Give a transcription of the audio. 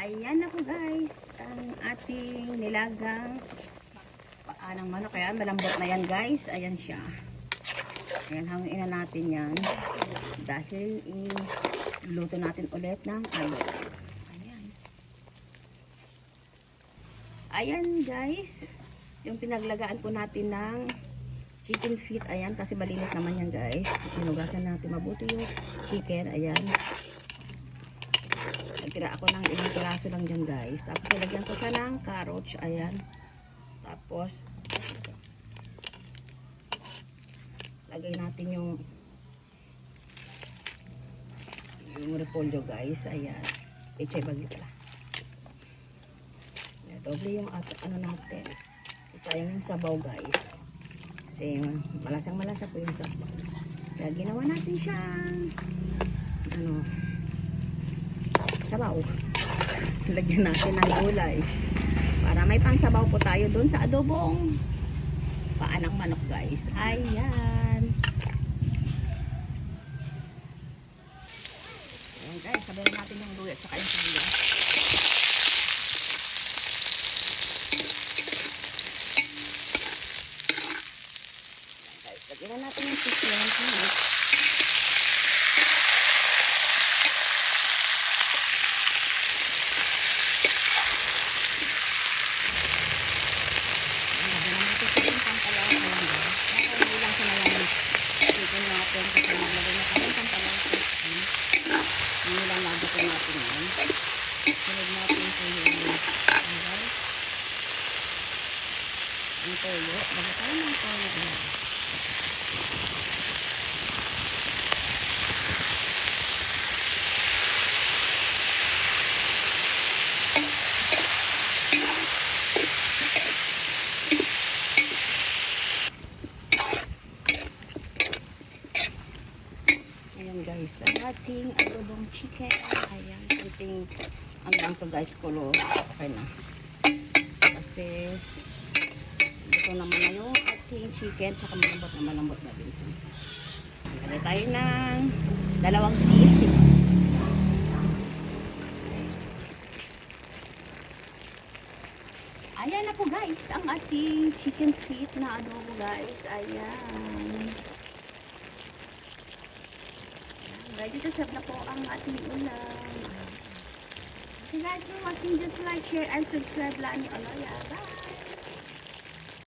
Ayan na po guys, ang ating nilagang paa ng manok. Ayan, malambot na yan guys. Ayan siya. Ayan, hangin na natin yan. Dahil iluto natin ulit ng alo. Ayan. Ayan guys, yung pinaglagaan po natin ng chicken feet. Ayan, kasi malinis naman yan guys. Hinugasan natin mabuti yung chicken. Ayan. Nagtira ako ng ilang piraso lang dyan guys. Tapos nilagyan ko siya ng carrots. Ayan. Tapos lagay natin yung repolyo guys. Ayan. Echay bagyo pala. Doble yung ano natin. Sayang yung sabaw guys. Kasi malasang malasa po yung sabaw. Kaya ginawa natin siyang sabaw. Lagyan natin ng gulay para may pangsabaw po tayo dun sa adobong paa ng manok guys. Ayan. Ayan guys, sabayan natin yung luya at saka yung sibuyas. Ayan guys, lagyan natin yung chicken. Ayan guys, ang ating adobong chicken. Ayan, ating hanggang to guys kulo. Okay na. Kasi ito naman na yung ating chicken. Saka malambot na din. Lagay tayo ng 2 sili. Ayan na po guys, ang ating chicken feet na adobo guys. Ayan. Ready to serve na po ang ating ulam. Okay guys, for watching, just like, share, and subscribe lang ni Oloya. Bye!